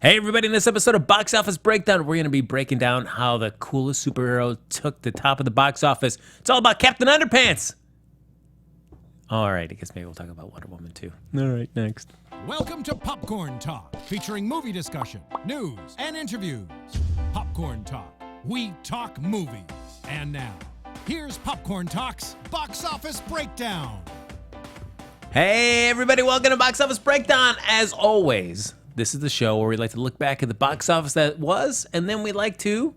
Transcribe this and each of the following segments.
Hey everybody, in this episode of Box Office Breakdown, we're going to be breaking down how the coolest superhero took the top of the box office. It's all about Captain Underpants. All right, I guess maybe we'll talk about Wonder Woman too. All right, next. Welcome to Popcorn Talk, featuring movie discussion, news, and interviews. Popcorn Talk, we talk movies. And now, here's Popcorn Talk's Box Office Breakdown. Hey everybody, welcome to Box Office Breakdown. As always, this is the show where we like to look back at the box office that was, and then we like to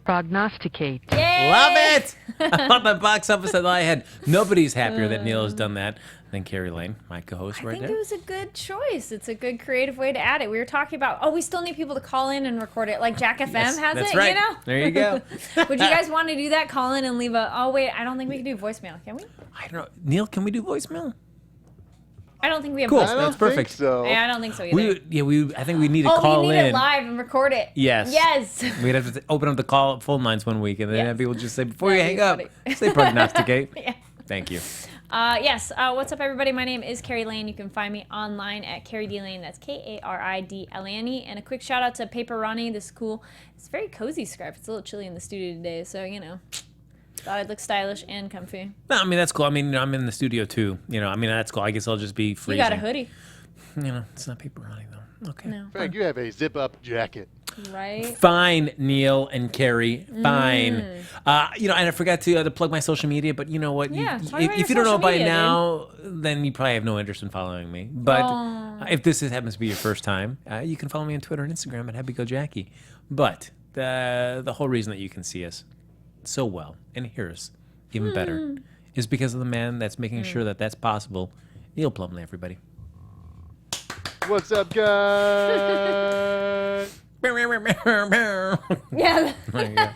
prognosticate. Yay! Love it! About the box office that I had. Nobody's happier that Neil has done that than Kari Lane, my co-host right I there. think it was a good choice. It's a good creative way to add it. We were talking about, we still need people to call in and record it, like Jack FM has that's it, right. you know? There you go. Would you guys want to do that? Call in and leave I don't think we can do voicemail, can we? I don't know. Neil, can we do voicemail? I don't think we have Cool, voicemail. that's perfect. So. Yeah, I don't think so either. I think we need to call we need in. it live and record it. Yes. Yes. We'd have to open up the call phone lines one week, and then Yes. people just say, before you That'd hang be up, funny. say prognosticate. Yeah. Thank you. Yes. What's up, everybody? My name is Kari Lane. You can find me online at Kari D Lane. That's Karidlane. And a quick shout out to Paper Ronnie. This is cool. It's a very cozy scarf. It's a little chilly in the studio today, so thought I'd look stylish and comfy. No, I mean, that's cool. I mean, I'm in the studio too. That's cool. I guess I'll just be freezing. You got a hoodie, It's not paper running though. Okay. no? Frank, you have a zip-up jacket. Right? Fine, Neil and Carrie. Fine. And I forgot to plug my social media, but you know what? Yeah, talk about if your you don't know social by media, now, then you probably have no interest in following me. But if this happens to be your first time, you can follow me on Twitter and Instagram at HappyGoJackie. But the whole reason that you can see us so well and hear us even better is because of the man that's making sure that that's possible, Neil Plumley, everybody. What's up, guys? Yeah. There you go.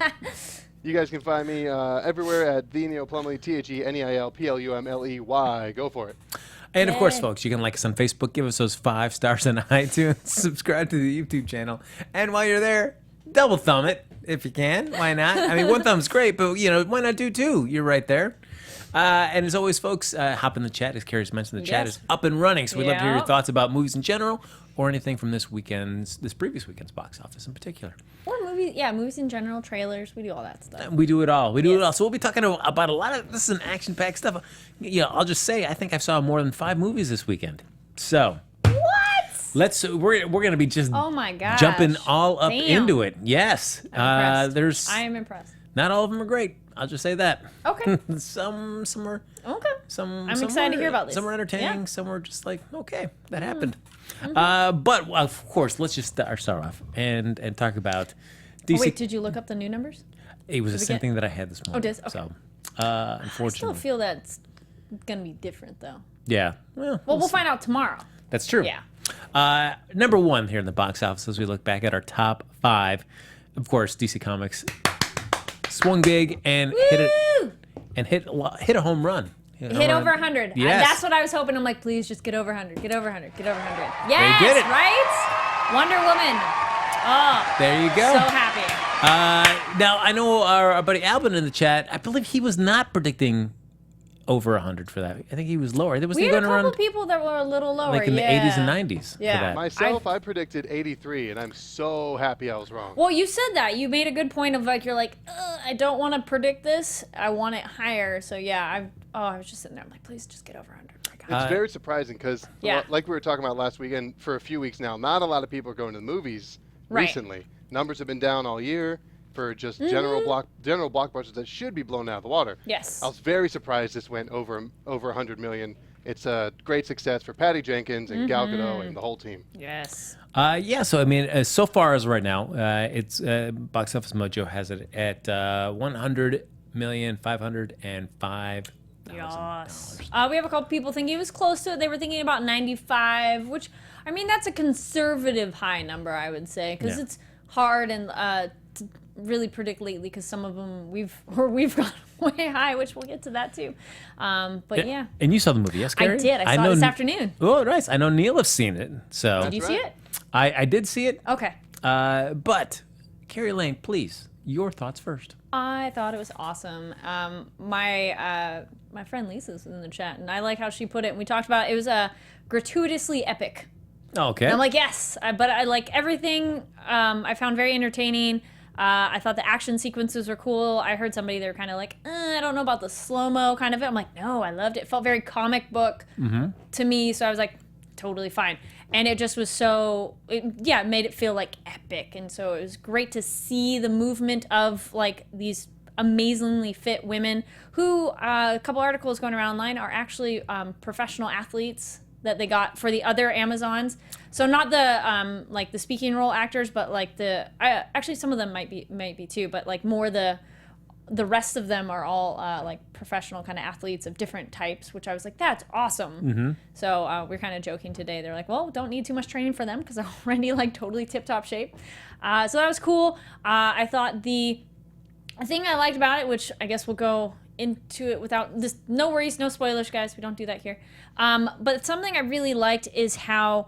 You guys can find me everywhere at the Neil Plumley, TheNeilPlumley. Go for it. And of course, Yay. folks, you can like us on Facebook, give us those 5 stars on iTunes, subscribe to the YouTube channel, and while you're there, double thumb it if you can. Why not? I mean, one thumb's great, but why not do 2? You're right there. And as always, folks, hop in the chat. As Kari's mentioned, the chat Yes. is up and running, so we'd love to hear your Yep. thoughts about movies in general or anything from this previous weekend's box office in particular. Or movies in general, trailers. We do all that stuff. We do it all. We do it Yes. all. So we'll be talking about a lot of this is an action-packed stuff. I'll just say I think I saw more than 5 movies this weekend. So What? we're going to be just Oh my gosh. jumping all up Damn. into it. Yes. I'm There's impressed. I am impressed. not all of them are great. I'll just say that. Okay. some are Okay. some. I'm some excited to were- hear about this. Some were entertaining. Yeah. Some were just like, okay, that Mm-hmm. happened. But of course, let's just start off and talk about DC. Oh, wait, did you look up the new numbers? It was the we same get- thing that I had this morning. did? Okay. So, I still unfortunately, feel that's gonna be different though. yeah. Well, Well, we'll find out tomorrow. that's true. Yeah. Number 1 here in the box office as we look back at our top 5. Of course, DC Comics swung big and hit a home run. Hit over 100. Yes. That's what I was hoping. I'm like, please just get over 100. Get over 100. Get over 100. Yes, did it. right? Wonder Woman. Oh, There you go. so happy. Now, I know our buddy Albin in the chat, I believe he was not predicting over 100 for that. I think he was lower. Was We he had a going couple around people that were a little lower. like in the yeah. 80s and 90s Yeah. for that? Myself, I predicted 83, and I'm so happy I was wrong. Well, you said that. You made a good point of like, you're like, I don't want to predict this. I want it higher. So yeah, I was just sitting there. I'm like, please just get over 100. My God. It's very surprising because, Yeah. like we were talking about last weekend, for a few weeks now, not a lot of people are going to the movies Right. recently. Numbers have been down all year for just Mm-hmm. general blockbusters that should be blown out of the water. Yes. I was very surprised this went over 100 million. It's a great success for Patty Jenkins and Gal Gadot and the whole team. Yes. So I mean, so far as right now, it's Box Office Mojo has it at $100,505,000. Yes. We have a couple people thinking it was close to it. They were thinking about 95, which, I mean, that's a conservative high number, I would say, because Yeah. it's hard and to really predict lately because some of them we've gone way high, which we'll get to that too. But yeah. And you saw the movie, yes, Carrie? I did. I saw it this afternoon. Oh, nice. I know Neil has seen it. So Did you see right. it? I did see it. Okay. But Kari Lane, please, your thoughts first. I thought it was awesome. My friend Lisa's in the chat, and I like how she put it. And we talked about it was a gratuitously epic. Okay. And I'm like, yes, but I like everything. I found very entertaining. I thought the action sequences were cool. I heard somebody, they were kind of like, I don't know about the slow-mo kind of it. I'm like, no, I loved it. It felt very comic book to me. So I was like, totally fine. And it just was it made it feel like epic. And so it was great to see the movement of like these amazingly fit women who, a couple articles going around online, are actually professional athletes that they got for the other Amazons. So not the like the speaking role actors, but like actually some of them might be too, but like more the rest of them are all like professional kind of athletes of different types, which I was like, that's awesome. So we're kind of joking today. They're like, well, don't need too much training for them because they're already like totally tip-top shape. So that was cool. I thought the thing I liked about it, which I guess we'll go into it without this, no worries, no spoilers, guys. We don't do that here. But something I really liked is how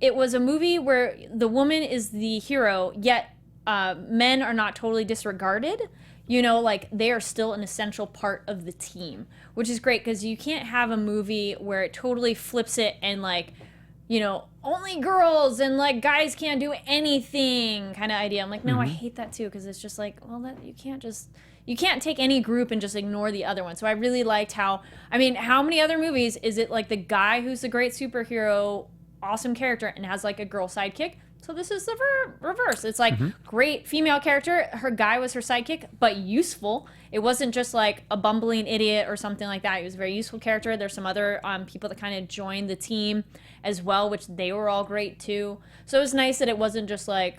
it was a movie where the woman is the hero, yet men are not totally disregarded. You know, like they are still an essential part of the team, which is great because you can't have a movie where it totally flips it and like, you know, only girls and like guys can't do anything kind of idea. I'm like, no, I hate that too because it's just like, well, that you can't take any group and just ignore the other one. So I really liked how many other movies is it like the guy who's the great superhero, awesome character and has like a girl sidekick? So this is the reverse. It's like great female character. Her guy was her sidekick, but useful. It wasn't just like a bumbling idiot or something like that. He was a very useful character. There's some other people that kind of joined the team as well, which they were all great too. So it was nice that it wasn't just like,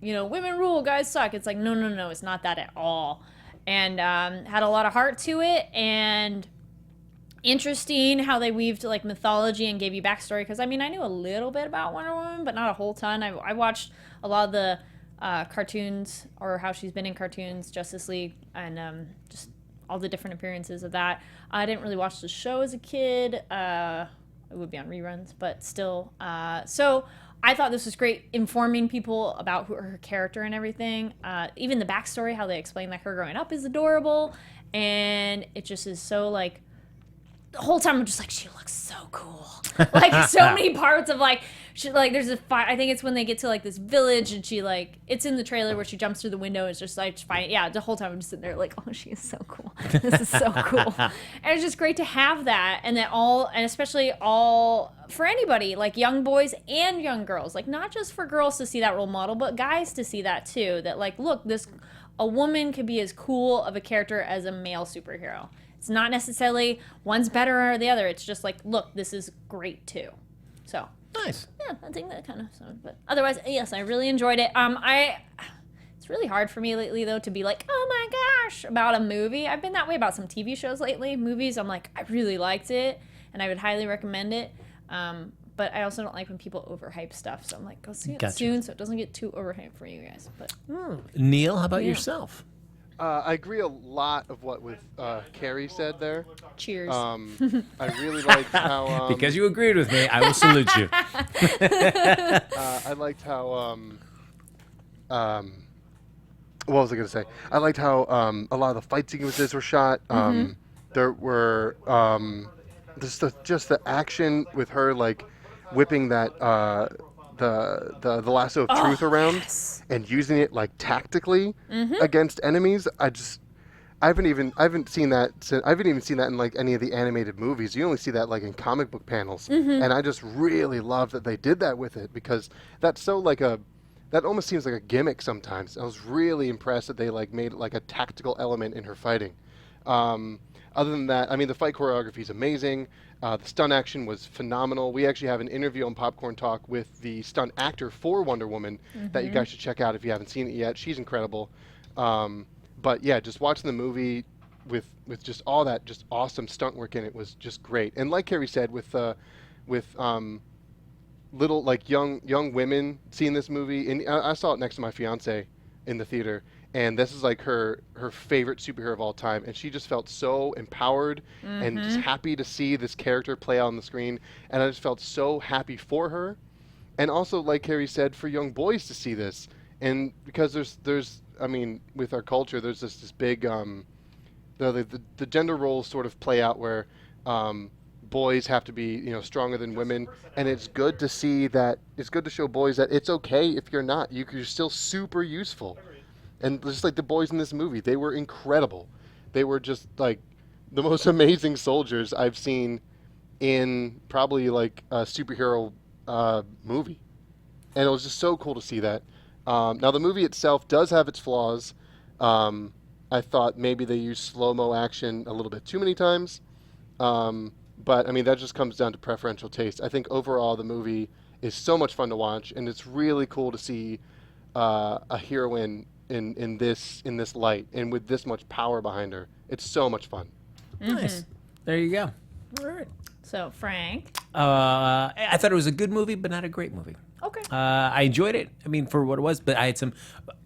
you know, women rule, guys suck. It's like, no, it's not that at all. And had a lot of heart to it, and interesting how they weaved like mythology and gave you backstory, because I mean I knew a little bit about Wonder Woman but not a whole ton. I watched a lot of the cartoons, or how she's been in cartoons, Justice League, and just all the different appearances of that. I didn't really watch the show as a kid. It would be on reruns, but still. So I thought this was great, informing people about her character and everything. Even the backstory, how they explain that her growing up is adorable, and it just is so like, the whole time I'm just like, she looks so cool. Like so many parts of like, she like, there's a fight. I think it's when they get to like this village and she like, it's in the trailer where she jumps through the window. It's just like, fine. Yeah, the whole time I'm just sitting there like, oh, she is so cool. This is so cool. And it's just great to have that, and that and especially for anybody, like young boys and young girls, like not just for girls to see that role model, but guys to see that too. That like, look, a woman could be as cool of a character as a male superhero. It's not necessarily one's better or the other. It's just like, look, this is great too. So nice. Yeah, I think that kind of. But otherwise, yes, I really enjoyed it. It's really hard for me lately though to be like, oh my gosh, about a movie. I've been that way about some TV shows lately. Movies, I'm like, I really liked it, and I would highly recommend it. But I also don't like when people overhype stuff. So I'm like, go see it soon so it doesn't get too overhyped for you guys. But Neil, how about yourself? I agree a lot of what Kari said there. Cheers. I really liked how... because you agreed with me, I will salute you. I liked how... what was I going to say? I liked how a lot of the fight sequences were shot. There were... just the action with her, like, whipping that... the lasso of truth around and using it like tactically against enemies. I haven't even seen that in like any of the animated movies. You only see that like in comic book panels, and I just really love that they did that with it, because that's so like that almost seems like a gimmick sometimes. I was really impressed that they like made it like a tactical element in her fighting. Other than that, I mean, the fight choreography is amazing. The stunt action was phenomenal. We actually have an interview on Popcorn Talk with the stunt actor for Wonder Woman that you guys should check out if you haven't seen it yet. She's incredible. But yeah, just watching the movie with just all that just awesome stunt work in it was just great. And like Kari said, with little like young women seeing this movie, and I saw it next to my fiance in the theater. And this is like her favorite superhero of all time. And she just felt so empowered and just happy to see this character play out on the screen. And I just felt so happy for her. And also, like Kari said, for young boys to see this. And because there's I mean, with our culture, there's this big, the gender roles sort of play out where boys have to be stronger than women, and it's good to see that. It's good to show boys that it's okay if you're not. You're still super useful, and just like the boys in this movie, they were incredible. They were just like the most amazing soldiers I've seen in probably like a superhero movie, and it was just so cool to see that. Now the movie itself does have its flaws. I thought maybe they used slow-mo action a little bit too many times. But I mean, that just comes down to preferential taste. I think overall the movie is so much fun to watch, and it's really cool to see a heroine in this light and with this much power behind her. It's so much fun. Nice. There you go. All right. So, Frank. I thought it was a good movie, but not a great movie. Okay. I enjoyed it. I mean, for what it was, but I had some.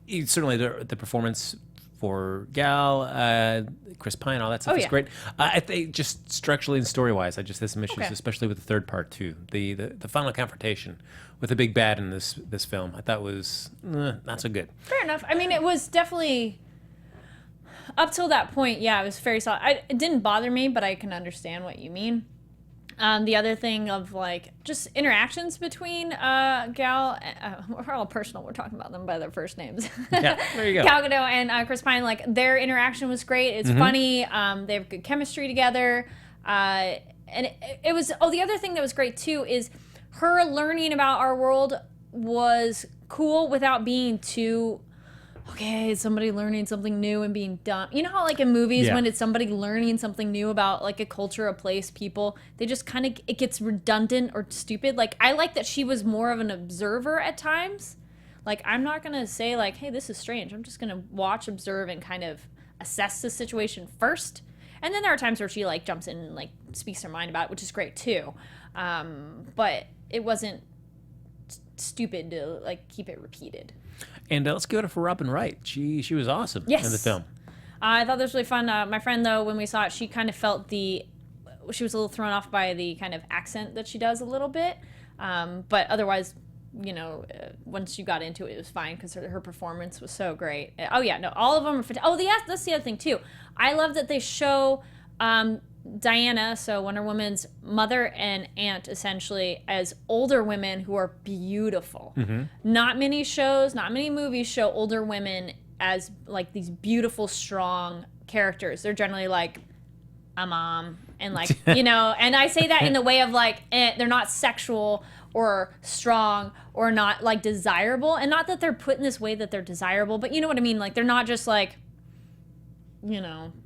Certainly, the performance for Gal, Chris Pine, all that stuff is great. I think just structurally and story wise, I just had some issues, especially with the third part too. The final confrontation with the big bad in this film, I thought was not so good. Fair enough. I mean, it was definitely up till that point. Yeah, it was very solid. It didn't bother me, but I can understand what you mean. The other thing of like just interactions between Gal, we're all personal. We're talking about them by their first names. Yeah, there you go. Gal Gadot and Chris Pine, like their interaction was great. It's funny. They have good chemistry together. And it was. Oh, the other thing that was great too is her learning about our world was cool without being too. Okay, somebody learning something new and being dumb. You know how like in movies when it's somebody learning something new about like a culture, a place, people, they just kind of, it gets redundant or stupid. Like I like that she was more of an observer at times. Like I'm not going to say like, hey, this is strange. I'm just going to watch, observe, and kind of assess the situation first. And then there are times where she like jumps in and like speaks her mind about it, which is great too. But it wasn't stupid to like keep it repeated. And let's give it up for Robin Wright. She was awesome in the film. I thought this was really fun. My friend, though, when we saw it, she kind of felt she was a little thrown off by the kind of accent that she does a little bit. But otherwise, once you got into it, it was fine because her performance was so great. Oh, yeah, no, all of them are fantastic. Oh, that's the other thing, too. I love that they show Diana, so Wonder Woman's mother and aunt, essentially, as older women who are beautiful. Not many shows, not many movies show older women as like these beautiful, strong characters. They're generally like a mom and like, and I say that in the way of like, they're not sexual or strong or not like desirable. And not that they're put in this way that they're desirable, but you know what I mean? Like they're not just like,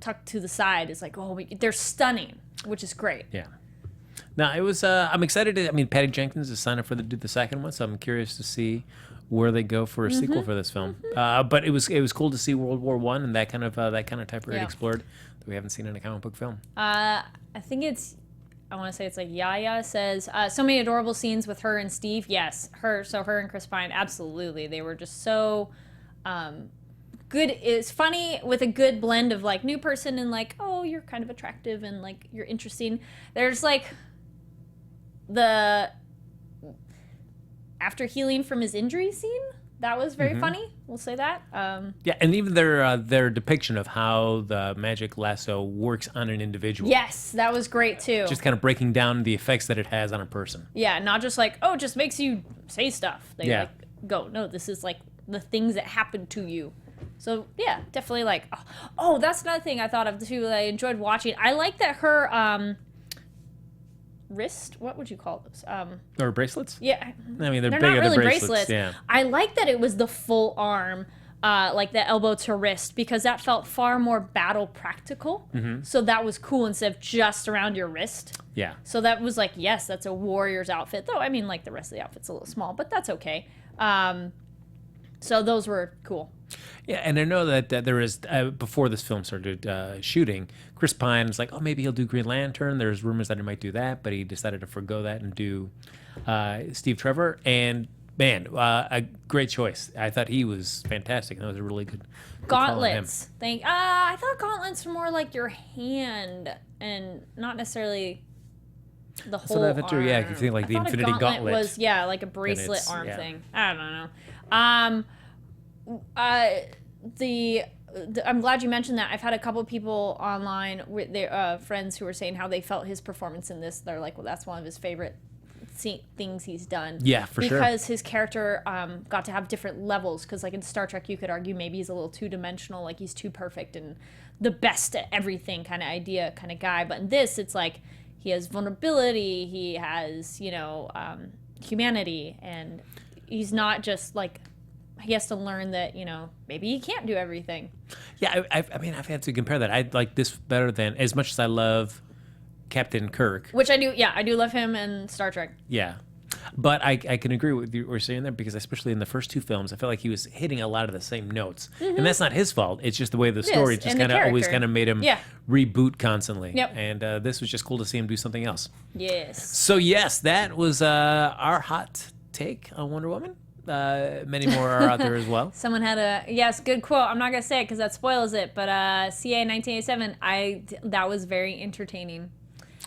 tucked to the side. It's like, they're stunning, which is great. Yeah. Now, it was, I'm excited Patty Jenkins is signed up for the second one, so I'm curious to see where they go for a sequel for this film. But it was cool to see World War I and that kind of type rated explored that we haven't seen in a comic book film. I think I want to say it's like Yaya says, so many adorable scenes with her and Steve. Yes, her and Chris Pine, absolutely. They were just so, good. It's funny with a good blend of like new person and like, oh, you're kind of attractive and like you're interesting. There's like the after healing from his injury scene that was very funny. We'll say that. Yeah, and even their depiction of how the magic lasso works on an individual. Yes, that was great too. Just kind of breaking down the effects that it has on a person. Yeah, not just like, oh, it just makes you say stuff. They like go, no, this is like the things that happen to you. So, yeah, definitely like, oh, that's another thing I thought of too that I enjoyed watching. I like that her wrist, what would you call those? Or bracelets? Yeah. I mean, they're bigger not really than bracelets. Yeah. I like that it was the full arm, like the elbow to wrist, because that felt far more battle practical. So that was cool instead of just around your wrist. Yeah. So that was like, yes, that's a warrior's outfit. Though, I mean, like the rest of the outfit's a little small, but that's okay. So those were cool. Yeah, and I know that there is, before this film started shooting, Chris Pine was like, oh, maybe he'll do Green Lantern. There's rumors that he might do that, but he decided to forgo that and do Steve Trevor. And, man, a great choice. I thought he was fantastic. That was a really good Gauntlets. I thought gauntlets were more like your hand and not necessarily the whole arm. Too. Yeah, you think like the Infinity Gauntlet was, like a bracelet arm thing. I don't know. I'm glad you mentioned that. I've had a couple of people online, with their friends, who were saying how they felt his performance in this. They're like, well, that's one of his favorite things he's done. Yeah, for sure. Because his character got to have different levels. Because like in Star Trek, you could argue maybe he's a little too dimensional, like he's too perfect and the best at everything kind of idea kind of guy. But in this, it's like he has vulnerability, he has, humanity, and he's not just like, he has to learn that, maybe he can't do everything. Yeah, I mean, I've had to compare that. I like this better than, as much as I love Captain Kirk. Which I do, I do love him in Star Trek. Yeah. But I can agree with you what you're saying there, because especially in the first two films, I felt like he was hitting a lot of the same notes. Mm-hmm. And that's not his fault. It's just the way the story just kind of always kind of made him reboot constantly. Yep. And this was just cool to see him do something else. Yes. So, yes, that was our hot take on Wonder Woman. Many more are out there as well. Someone had good quote. I'm not going to say it because that spoils it. But CA 1987, that was very entertaining.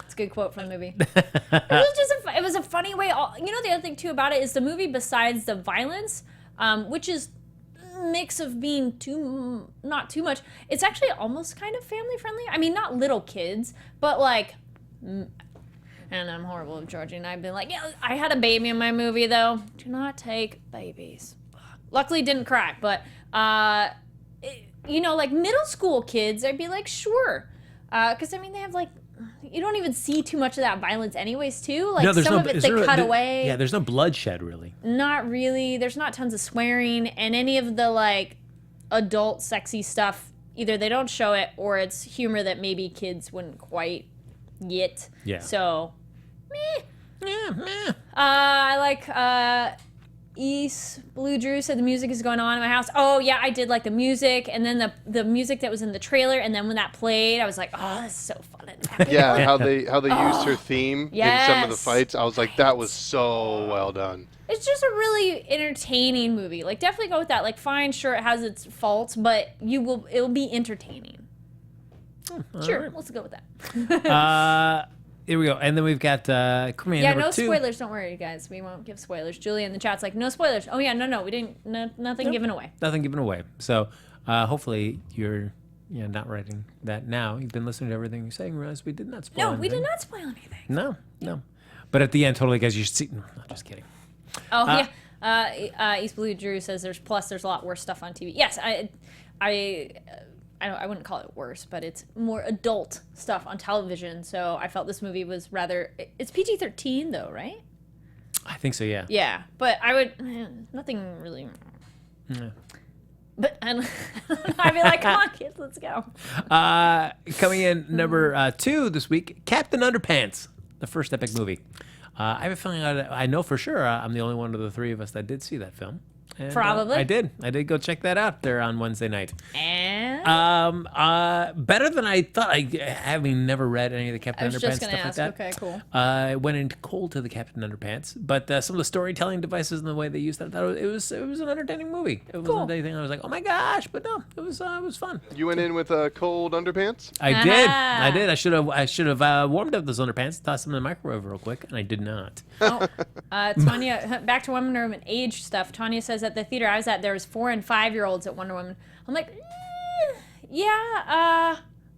It's a good quote from the movie. It was a funny way. The other thing too about it is the movie, besides the violence, which is a mix of being not too much. It's actually almost kind of family friendly. I mean, not little kids, but like, and I'm horrible at Georgie, and I've been like, I had a baby in my movie though. Do not take babies. Luckily, it didn't crack, but like middle school kids, I'd be like, sure, because I mean they have like. You don't even see too much of that violence anyways, too. Like, some of it they cut away. Yeah, there's no bloodshed, really. Not really. There's not tons of swearing. And any of the, like, adult sexy stuff, either they don't show it or it's humor that maybe kids wouldn't quite get. Yeah. So, meh. Yeah, meh. I like, East Blue Drew said the music is going on in my house. Oh yeah, I did like the music, and then the music that was in the trailer, and then when that played, I was like, oh, this is so fun. Yeah, how they used her theme in some of the Yes. fights. I was like, that was so well done. It's just a really entertaining movie. Like, definitely go with that. Like, fine, sure, it has its faults, but it'll be entertaining. Sure, right. let's go with that. Here we go. And then we've got Crewman number no 2. spoilers. Don't worry, guys. We won't give spoilers. Julia in the chat's like, no spoilers. Oh, yeah, no. We didn't, nothing given away. Nothing given away. So hopefully you're not writing that now. You've been listening to everything you're saying. Realize we did not spoil anything. We did not spoil anything. No. But at the end, totally, guys, you should see. No, just kidding. Oh, yeah. East Blue Drew says there's a lot worse stuff on TV. Yes, I wouldn't call it worse, but it's more adult stuff on television. So I felt this movie was rather. It's PG-13 though, right? I think so, yeah. Yeah, but I would nothing really. Yeah. But I'd be like, come on, kids, let's go. Coming in number 2 this week, Captain Underpants, the first epic movie. I have a feeling I know for sure I'm the only one of the three of us that did see that film. And, Probably. I did go check that out there on Wednesday night. And Better than I thought. Having never read any of the Captain I was Underpants just stuff gonna like ask. that. Okay, cool. I went into cold to the Captain Underpants, but some of the storytelling devices and the way they used that, I thought it was an entertaining movie. It wasn't anything I was like, oh my gosh, but no, it was fun. You went in with cold underpants? I did. I should have warmed up those underpants, tossed them in the microwave real quick, and I did not. Tanya, back to Wonder Woman age stuff. Tanya says at the theater I was at, there was 4 and 5 year olds at Wonder Woman. I'm like,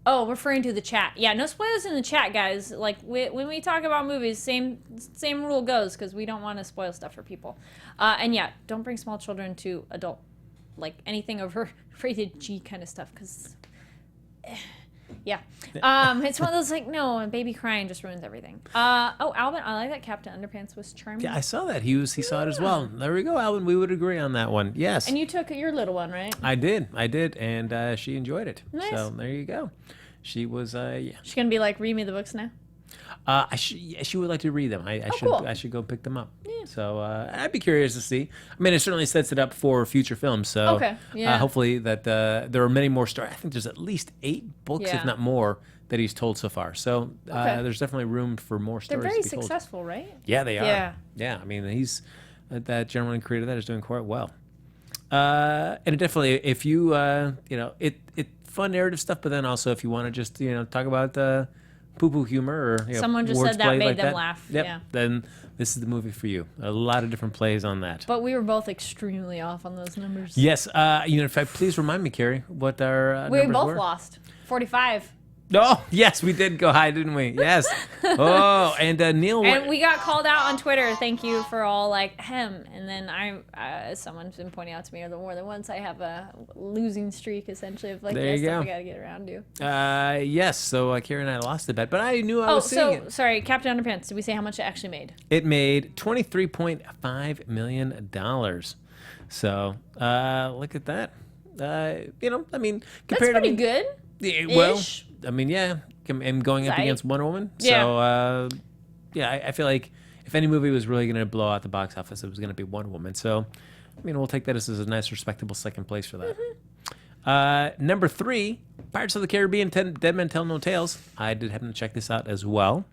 referring to the chat. Yeah, no spoilers in the chat, guys. Like when we talk about movies, same rule goes, because we don't want to spoil stuff for people. And yeah, don't bring small children to adult, like anything over rated G kind of stuff, because. Yeah. It's one of those like, no, a baby crying just ruins everything. Alvin, I like that Captain Underpants was charming. Yeah, I saw that. He saw it as well. There we go, Alvin. We would agree on that one. Yes. And you took your little one, right? I did, and she enjoyed it. Nice. So there you go. She was, She's gonna be like, read me the books now. She would like to read them. Cool. I should go pick them up. Yeah. So I'd be curious to see. I mean, it certainly sets it up for future films. So Okay, yeah. hopefully that there are many more stories. I think there's at least 8 books, Yeah. if not more, that he's told so far. So Okay. there's definitely room for more They're stories. very to be told. successful, right? Yeah, they are. Yeah. Yeah. I mean, he's that gentleman who created that is doing quite well. And it definitely, if you it fun narrative stuff, but then also if you want to just talk about poo-poo humor or Someone just said that wordplay made like them laugh. Yep. Yeah. Then this is the movie for you. A lot of different plays on that. But we were both extremely off on those numbers. Yes. In fact, please remind me, Carrie, what our We numbers both were. lost. 45. Oh, yes, we did go high, didn't we? Yes. Oh, and Neil. And we got called out on Twitter. Thank you for all hem. And then someone's been pointing out to me more than once. I have a losing streak essentially of There you go. I gotta get around to. Yes. So Carrie and I lost a bet, but I knew I was seeing it. Sorry, Captain Underpants. Did we say how much it actually made? It made $23.5 million. So look at that. I mean, That's compared pretty to good. Yeah, well, Ish. I mean, yeah, I'm going up Right. against Wonder Woman. Yeah. So, I feel like if any movie was really going to blow out the box office, it was going to be Wonder Woman. So, we'll take that as a nice, respectable second place for that. Number 3, Pirates of the Caribbean, Dead Men Tell No Tales. I did happen to check this out as well.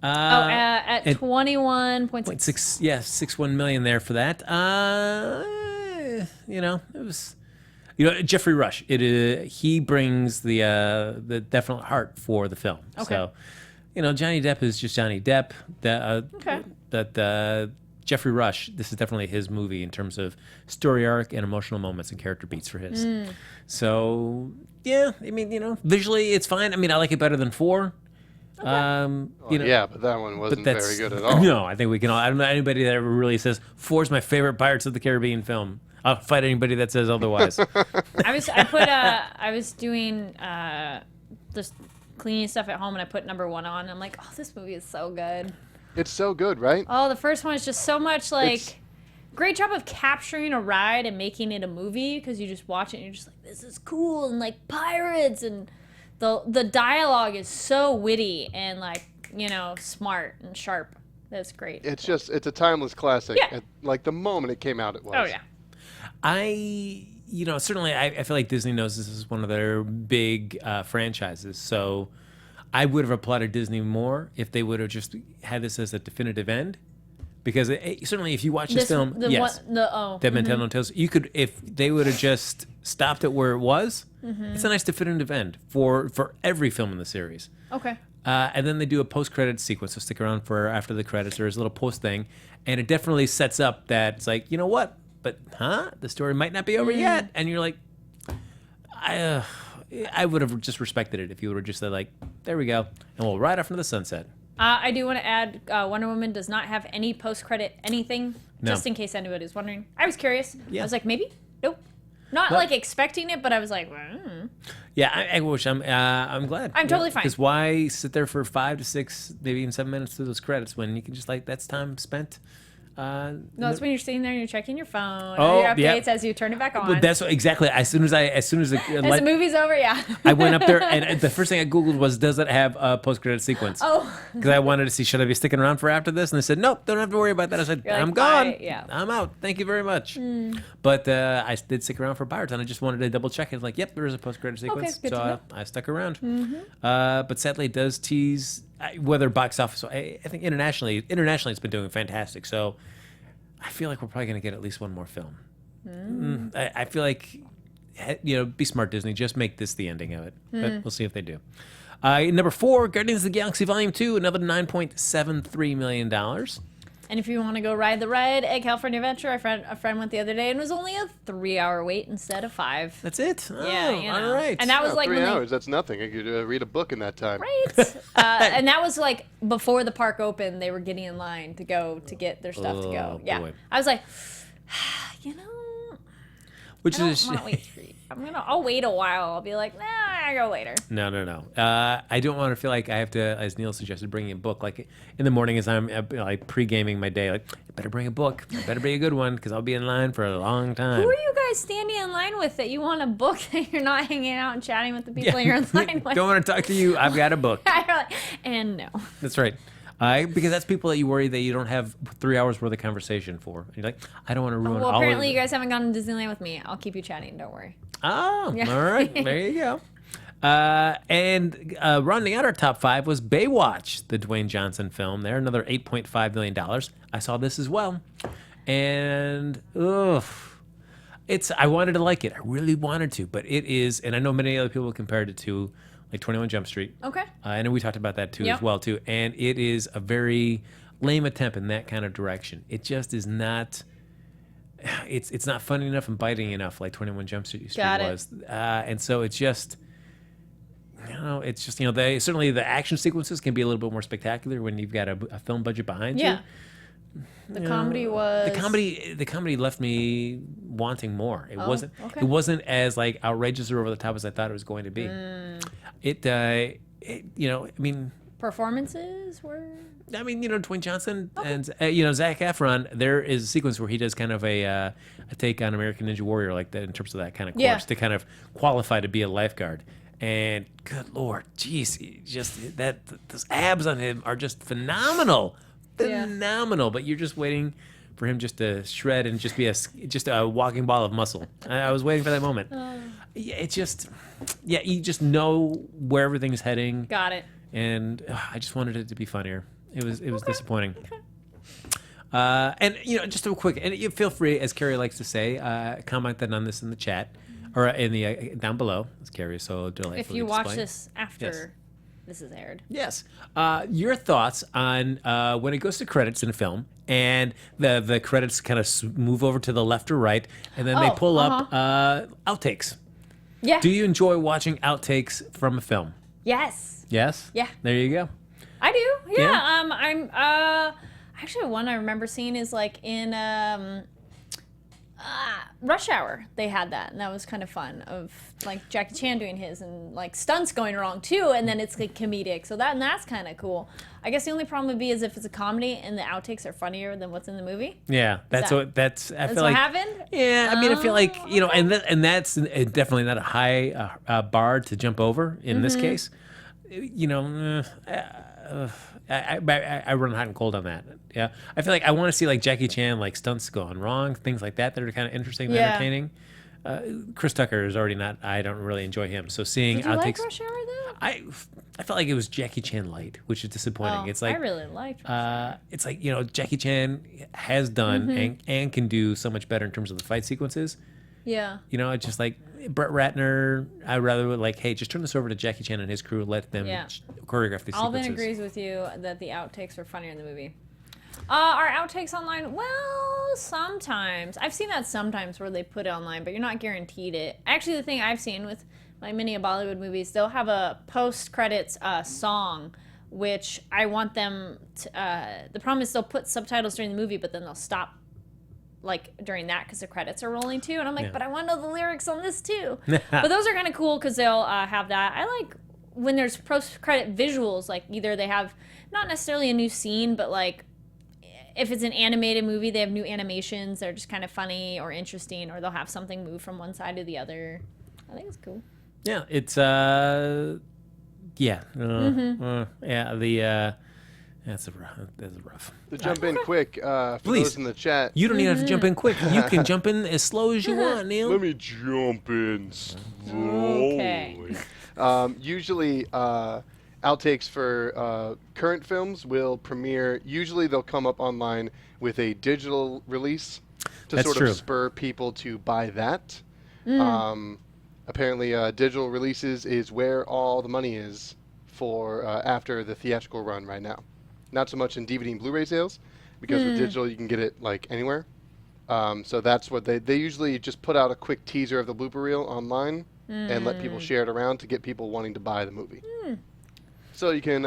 At 21.6. 61 million there for that. It was... Jeffrey Rush. He brings the definite heart for the film. Okay. So, Johnny Depp is just Johnny Depp. Jeffrey Rush. This is definitely his movie in terms of story arc and emotional moments and character beats for his. So yeah, visually it's fine. I like it better than 4. Okay. Yeah, but that one wasn't very good at all. No, I think we can all. I don't know anybody that ever really says 4 is my favorite Pirates of the Caribbean film. I'll fight anybody that says otherwise. I was doing just cleaning stuff at home, and I put number 1 on. And I'm like, oh, this movie is so good. It's so good, right? Oh, the first one is just so much great job of capturing a ride and making it a movie, because you just watch it and you're just like, this is cool, and pirates, and the dialogue is so witty and smart and sharp. That's great. It's a timeless classic. Yeah. The moment it came out, it was. Oh yeah. Certainly I feel like Disney knows this is one of their big franchises. So I would have applauded Disney more if they would have just had this as a definitive end. Because certainly if you watch this film, yes, Dead Men Tell No Tales, you could, if they would have just stopped it where it was, it's a nice definitive end for every film in the series. Okay. And then they do a post-credits sequence, so stick around for after the credits. There's a little post thing, and it definitely sets up that it's like, you know what? But the story might not be over yet, and you're like, I would have just respected it if you would have just said there we go, and we'll ride off into the sunset. I do want to add, Wonder Woman does not have any post-credit anything, No. just in case anybody is wondering. I was curious. Yeah. I was like, maybe? Nope. Not expecting it, but I was like, Yeah, I wish I'm glad. I'm totally fine. Because why sit there for 5 to 6, maybe even 7 minutes through those credits when you can just that's time spent. No, it's when you're sitting there and you're checking your phone, Oh, or your yeah. updates as you turn it back on. Well, that's exactly. As soon as the as the movie's over, yeah. I went up there, and the first thing I Googled was, does it have a post-credit sequence? Oh. Because I wanted to see, should I be sticking around for after this? And they said, nope, don't have to worry about that. I said, You're like, I'm gone. bye. Yeah. I'm out. Thank you very much. But I did stick around for Pirates, and I just wanted to double check it. Yep, there is a post-credit sequence. good to So know. I stuck around. But sadly, it does tease, whether box office, I think internationally it's been doing fantastic. So I feel like we're probably going to get at least one more film. I feel like, be smart, Disney. Just make this the ending of it. But we'll see if they do. Number 4, Guardians of the Galaxy Volume 2, another $9.73 million. And if you want to go ride the ride at California Adventure, a friend went the other day and it was only a 3-hour wait instead of 5. That's it? Oh, Yeah, all right. And that was 3 when hours, that's nothing. I could read a book in that time. Right. And that was before the park opened, they were getting in line to get their stuff to go. Oh, Yeah. boy. I was like, Which I don't is want to wait 3. I'll wait a while. I'll be like, nah, I go later. No. I don't want to feel like I have to, as Neil suggested, bring a book. In the morning as I'm pre-gaming my day, I better bring a book. It better be a good one because I'll be in line for a long time. Who are you guys standing in line with that you want a book that you're not hanging out and chatting with the people you're in line with? Don't want to talk to you. I've got a book. And no. That's right. Because that's people that you worry that you don't have 3 hours worth of conversation for. And you're like, I don't want to ruin all of apparently it. you guys haven't gone to Disneyland with me. I'll keep you chatting. Don't worry. Oh, Yeah. all right. There you go. And rounding out our top 5 was Baywatch, the Dwayne Johnson film there, another $8.5 million. I saw this as well. And, I wanted to like it. I really wanted to. But it is, and I know many other people compared it to like 21 Jump Street. Okay. I know we talked about that too Yep. as well too, and it is a very lame attempt in that kind of direction. It just is not. It's not funny enough and biting enough like 21 Jump Street Got it. was, and so it's just. It's just they certainly the action sequences can be a little bit more spectacular when you've got a film budget behind you. Yeah. The comedy was The comedy left me wanting more. It wasn't. okay. It wasn't as like outrageous or over the top as I thought it was going to be. I mean, performances were. Dwayne Johnson and Zac Efron. There is a sequence where he does kind of a take on American Ninja Warrior like that in terms of that kind of course Yeah. to kind of qualify to be a lifeguard. And good Lord, geez, just those abs on him are just phenomenal. Phenomenal, but you're just waiting for him just to shred and just be a walking ball of muscle. I was waiting for that moment. It's just, you just know where everything's heading, Got it. and I just wanted it to be funnier. It was disappointing. And just a quick, and you feel free, as Kari likes to say, comment on this in the chat or in the down below, as Kari is so delightfully If you watch explained. this after this is aired. Yes. Your thoughts on when it goes to credits in a film and the credits kind of move over to the left or right, and then they pull up outtakes. Yeah. Do you enjoy watching outtakes from a film? Yes. Yes? Yeah. There you go. I do. Yeah. Yeah? I'm actually one I remember seeing is like in Rush Hour. They had that, and that was kind of fun. Of like Jackie Chan doing his and like stunts going wrong too, and then it's like comedic. So that's kind of cool. I guess the only problem would be is if it's a comedy and the outtakes are funnier than what's in the movie. Yeah, that's that- what that's. I That's feel what like. happened. Yeah, I mean, I feel like and that's definitely not a high bar to jump over in this case. I run hot and cold on that. Yeah, I feel like I want to see like Jackie Chan like stunts going wrong, things like that are kind of interesting, and Yeah. entertaining. Chris Tucker is already not. I don't really enjoy him. So seeing Did you outtakes, like Rush Hour though? I felt like it was Jackie Chan light, which is disappointing. Oh, It's like I really liked Rush Hour. it's like Jackie Chan has done and can do so much better in terms of the fight sequences. Yeah. It's just like Brett Ratner. I'd rather like, hey, just turn this over to Jackie Chan and his crew. Let them Yeah. choreograph these Alvin sequences. agrees with you that the outtakes were funnier in the movie. Are outtakes online? Well, sometimes. I've seen that sometimes where they put it online, but you're not guaranteed it. Actually, the thing I've seen with like many of Bollywood movies, they'll have a post-credits song, which I want them to... the problem is they'll put subtitles during the movie, but then they'll stop like during that because the credits are rolling too. And I'm like, Yeah. but I want to know the lyrics on this too. But those are kind of cool because they'll have that. I like when there's post-credit visuals, like either they have not necessarily a new scene, but like if it's an animated movie, they have new animations that are just kind of funny or interesting, or they'll have something move from one side to the other. I think it's cool. Yeah, it's that's rough. To jump in quick, for Please. those in the chat, You don't even have to jump in quick. You can jump in as slow as you want, Neil. let me jump in slowly. Okay. Usually, outtakes for current films will premiere. Usually, they'll come up online with a digital release to That's sort true. of spur people to buy that. Apparently, digital releases is where all the money is for after the theatrical run right now. Not so much in DVD and Blu-ray sales, because with digital you can get it like anywhere. So that's what they usually just put out a quick teaser of the blooper reel online and let people share it around to get people wanting to buy the movie. So you can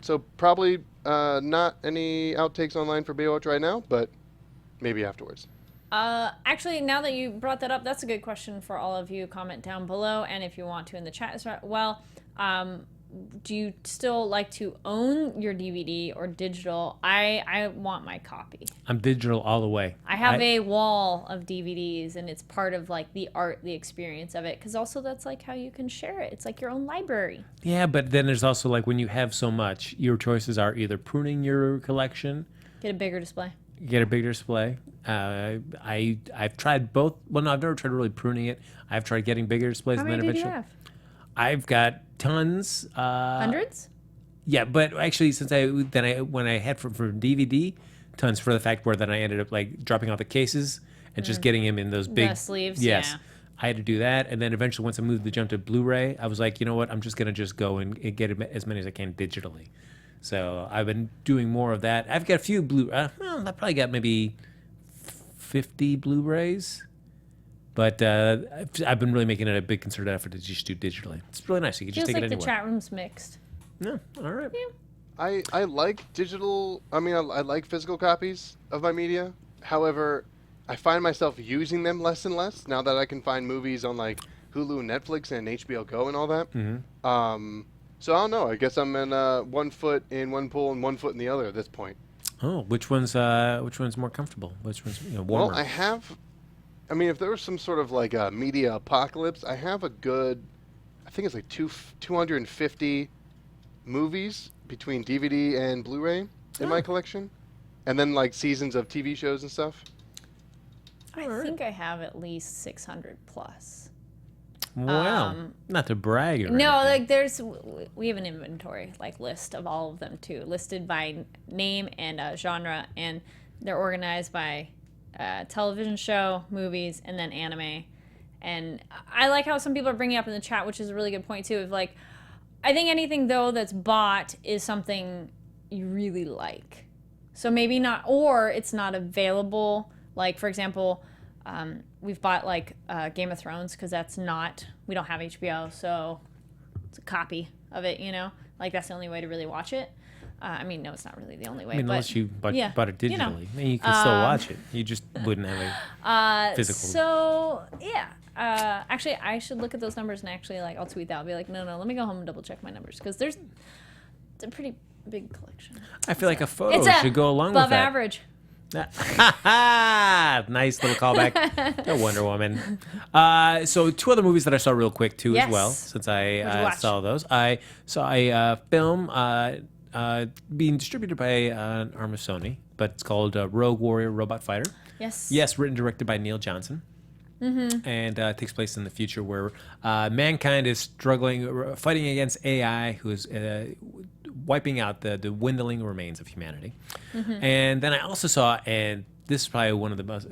so probably not any outtakes online for Baywatch right now, but maybe afterwards. Actually, now that you brought that up, that's a good question for all of you. Comment down below, and if you want to in the chat as well. Do you still like to own your DVD or digital? I want my copy. I'm digital all the way. I have a wall of DVDs, and it's part of like the art, the experience of it. Because also that's like how you can share it. It's like your own library. Yeah, but then there's also like when you have so much, your choices are either pruning your collection, Get a bigger display. get a bigger display. I've tried both. Well, no, I've never tried really pruning it. I've tried getting bigger displays, How and many then did you eventually have? I've got tons. Hundreds? Yeah, but actually, since when I had for DVD, tons for the fact where then I ended up like dropping out the cases and just getting him in those big The sleeves, Yes. I had to do that, and then eventually once I moved the jump to Blu-ray, I was like, you know what? I'm just gonna go and get as many as I can digitally. So I've been doing more of that. I've got a few I probably got maybe 50 Blu-rays, but I've been really making it a big concerted effort to just do digitally. It's really nice. You can just Feels take like it the anywhere. chat room's mixed. Yeah, all right. Yeah. I like digital. I mean, I like physical copies of my media. However, I find myself using them less and less now that I can find movies on like Hulu, Netflix, and HBO Go and all that. Mm-hmm. So I don't know. I guess I'm in 1 foot in one pool and 1 foot in the other at this point. Oh, which one's more comfortable? Which one's warmer? Well, I mean, if there was some sort of like a media apocalypse, I have a good, I think it's like 250 movies between DVD and Blu-ray in my collection, and then like seasons of TV shows and stuff. I think I have at least 600 plus. Wow. Not to brag or No, anything. like we have an inventory like list of all of them too, listed by name and genre, and they're organized by television show, movies, and then anime. And I like how some people are bringing up in the chat, which is a really good point too, of like, I think anything though that's bought is something you really like. So maybe not, or it's not available. Like, for example, we've bought like Game of Thrones because we don't have HBO, so it's a copy of it, Like, that's the only way to really watch it. I mean, no, it's not really the only way. I mean, but, unless you bought it digitally. You You can still watch it. You just wouldn't have a physical. So, yeah. Actually, I should look at those numbers and actually, like, I'll tweet that. I'll be like, no, let me go home and double check my numbers because it's a pretty big collection. I feel like a photo should go along with that. Above average. Nice little callback to Wonder Woman. So 2 other movies that I saw real quick too as well, since I saw those. I saw a film being distributed by an arm of Sony, but it's called Rogue Warrior Robot Fighter. Yes, written and directed by Neil Johnson. Mm-hmm. And it takes place in the future where mankind is fighting against AI, who is wiping out the dwindling remains of humanity. Mm-hmm. And then I also saw, and this is probably one of the most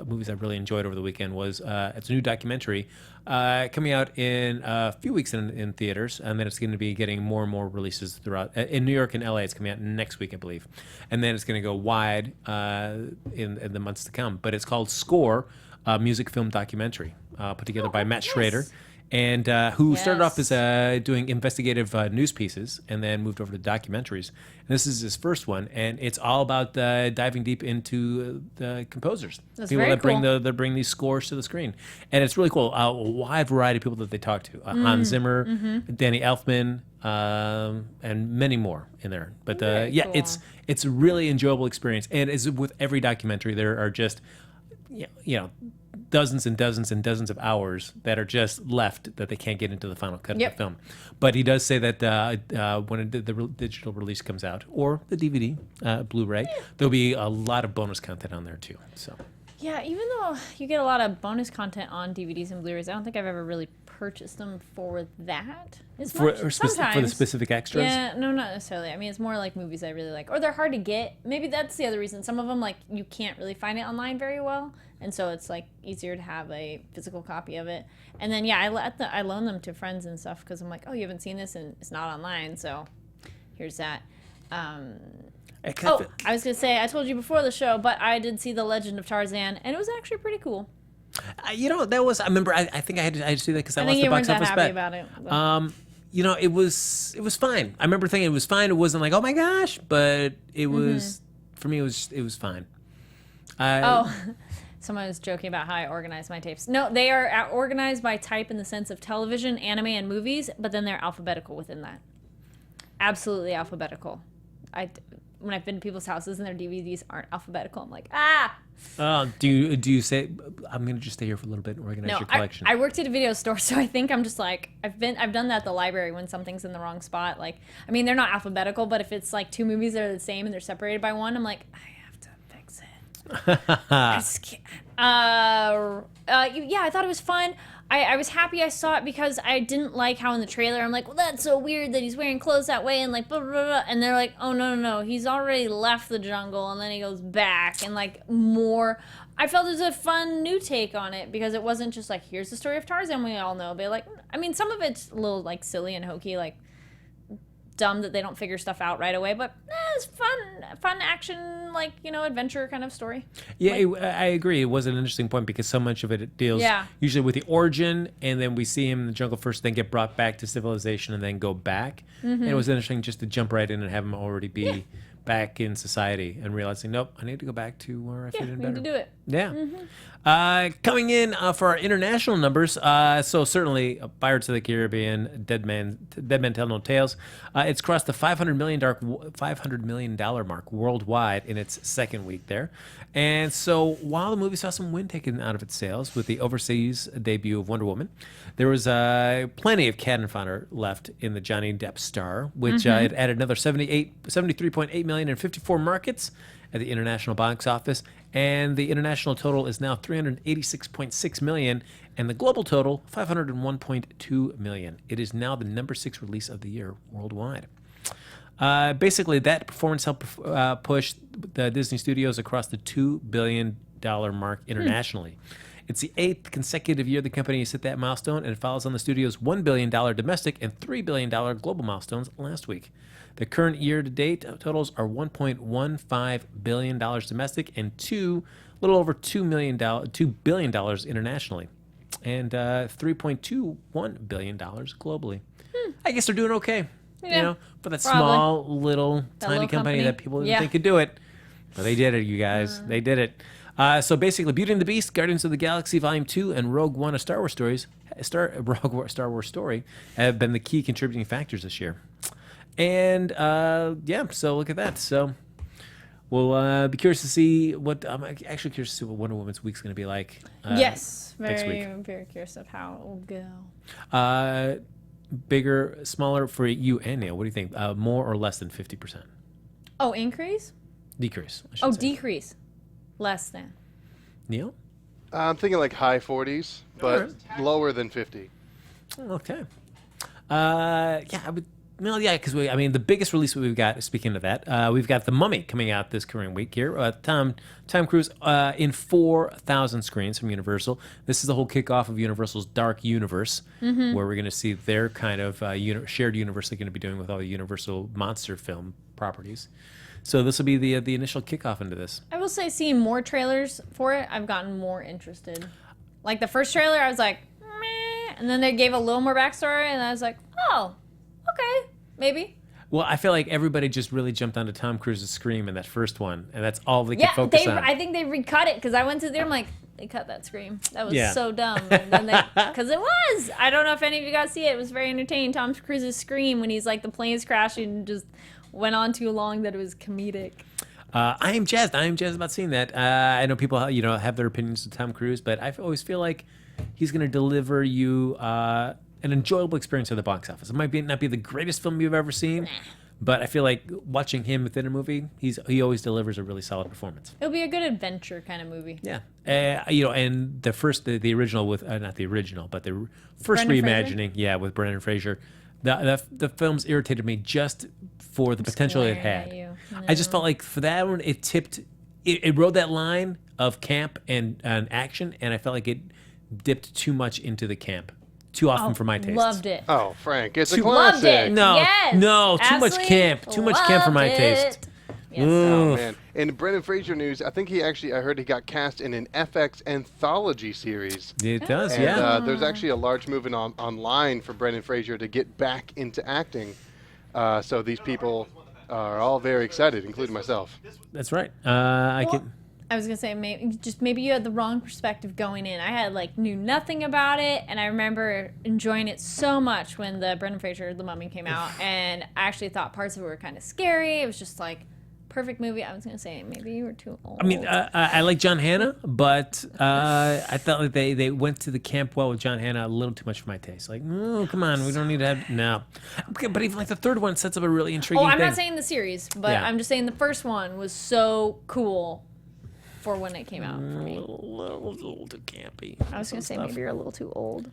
movies I really enjoyed over the weekend, was it's a new documentary coming out in a few weeks in theaters, and then it's going to be getting more and more releases throughout. In New York and LA, it's coming out next week, I believe. And then it's going to go wide in the months to come. But it's called Score, a music film documentary put together by Matt Schrader. And who started off as doing investigative news pieces and then moved over to documentaries. And this is his first one, and it's all about diving deep into the composers, people that bring these scores to the screen. And it's really cool. A wide variety of people that they talk to: Hans Zimmer, Danny Elfman, and many more in there. But cool. It's a really enjoyable experience. And as with every documentary, there are just dozens and dozens and dozens of hours that are just left that they can't get into the final cut of the film. But he does say that when the digital release comes out, or the DVD, Blu-ray, there'll be a lot of bonus content on there too. So. Yeah, even though you get a lot of bonus content on DVDs and Blu-rays, I don't think I've ever really purchased them for that. For the specific extras? Yeah, no, not necessarily. I mean, it's more like movies I really like. Or they're hard to get. Maybe that's the other reason. Some of them, like, you can't really find it online very well. And so it's, like, easier to have a physical copy of it. And then, yeah, I loan them to friends and stuff because I'm like, oh, you haven't seen this and it's not online. So here's that. I was going to say, I told you before the show, but I did see The Legend of Tarzan, and it was actually pretty cool. I remember, I think I had to see that because I lost the box office bet. I think you weren't that happy about it. It was fine. I remember thinking it was fine. It wasn't like, oh my gosh, but it was, for me, it was fine. Someone was joking about how I organize my tapes. No, they are organized by type in the sense of television, anime, and movies, but then they're alphabetical within that. Absolutely alphabetical. When I've been to people's houses and their DVDs aren't alphabetical, I'm like, do you say, I'm going to just stay here for a little bit and organize your collection? I worked at a video store, so I think I'm just like, I've done that at the library when something's in the wrong spot. Like, I mean, they're not alphabetical, but if it's like 2 movies that are the same and they're separated by 1, I'm like, I have to fix it. I just can't. I thought it was fun. I was happy I saw it because I didn't like how in the trailer I'm like, well, that's so weird that he's wearing clothes that way and like blah, blah, blah. And they're like, oh, no. He's already left the jungle and then he goes back and like more. I felt it was a fun new take on it because it wasn't just like, here's the story of Tarzan we all know. But like, I mean, some of it's a little like silly and hokey, like dumb that they don't figure stuff out right away, but it's fun action, like, you know, adventure kind of story. Yeah, I agree. It was an interesting point because so much of it deals usually with the origin, and then we see him in the jungle first, then get brought back to civilization, and then go back. And it was interesting just to jump right in and have him already be back in society and realizing, nope, I need to go back to where I fit in better. We need to do it. Yeah. Coming in for our international numbers, so certainly Pirates of the Caribbean, Dead Men Tell No Tales. It's crossed the $500 million mark worldwide in its second week there. And so while the movie saw some wind taken out of its sails with the overseas debut of Wonder Woman, there was plenty of cannon fodder left in the Johnny Depp star, which it added another 73.8 million in 54 markets at the international box office, and the international total is now 386.6 million, and the global total 501.2 million. It is now the number 6 release of the year worldwide. Basically, that performance helped push the Disney Studios across the $2 billion mark internationally. It's the 8th consecutive year the company has hit that milestone, and it follows on the studio's $1 billion domestic and $3 billion global milestones last week. The current year-to-date totals are $1.15 billion domestic and little over $2 billion internationally, and $3.21 billion globally. I guess they're doing okay, you know, for that small, tiny company that people didn't think could do it. But they did it, you guys. They did it. So basically, Beauty and the Beast, Guardians of the Galaxy Volume 2, and Rogue One, a Star Wars story, have been the key contributing factors this year. And so look at that. So we'll be curious to see what I'm actually curious to see what Wonder Woman's week's going to be like. Yes, next week. Very curious of how it will go. Bigger, smaller for you and Neil. What do you think? More or less than 50%? Oh, increase? Decrease. I should say. Decrease. Less than. Neil? I'm thinking like high 40s, but lower than 50. Okay. I would. Well, yeah, because the biggest release we've got. Speaking of that, we've got The Mummy coming out this current week here. Tom Cruise in 4,000 screens from Universal. This is the whole kickoff of Universal's Dark Universe, where we're going to see their kind of shared universe they're going to be doing with all the Universal monster film properties. So this will be the initial kickoff into this. I will say, seeing more trailers for it, I've gotten more interested. Like the first trailer, I was like, meh, and then they gave a little more backstory, and I was like, oh, okay, maybe. Well, I feel like everybody just really jumped onto Tom Cruise's Scream in that first one, and that's all they could focus on. I think they recut it because I went to there. I'm like, they cut that Scream. That was so dumb. And then because it was. I don't know if any of you guys see it. It was very entertaining. Tom Cruise's Scream when he's like the plane's crashing and just went on too long that it was comedic. I am jazzed about seeing that. I know people have their opinions of Tom Cruise, but I always feel like he's going to deliver you an enjoyable experience at the box office. It might not be the greatest film you've ever seen, but I feel like watching him within a movie, he always delivers a really solid performance. It'll be a good adventure kind of movie. Yeah, and the original with not the original, but the first Brendan reimagining, Fraser? with Brendan Fraser. The films irritated me just for the potential it had. I just felt like for that one, it rode that line of camp and action, and I felt like it dipped too much into the camp. Too often for my taste. Loved it. Oh, Frank, it's a Loved classic. it. No, Yes, no, too much absolutely camp. Too much camp for my loved taste. it. Yes. Oh, man. In Brendan Fraser news, I think I heard he got cast in an FX anthology series. It does, And yeah. there's actually a large movement online for Brendan Fraser to get back into acting. So these people are all very excited, including myself. That's right. I was gonna say maybe you had the wrong perspective going in. I knew nothing about it, and I remember enjoying it so much when the Brendan Fraser The Mummy came out, and I actually thought parts of it were kind of scary. It was just like perfect movie. I was gonna say maybe you were too old. I like John Hannah, but I felt like they went to the camp well with John Hannah a little too much for my taste. Like, come on, we don't need to have no. Okay, but even like the third one sets up a really intriguing I'm thing. not saying the series, but I'm just saying the first one was so cool for when it came out for me. A little too campy. I was gonna say maybe you're a little too old.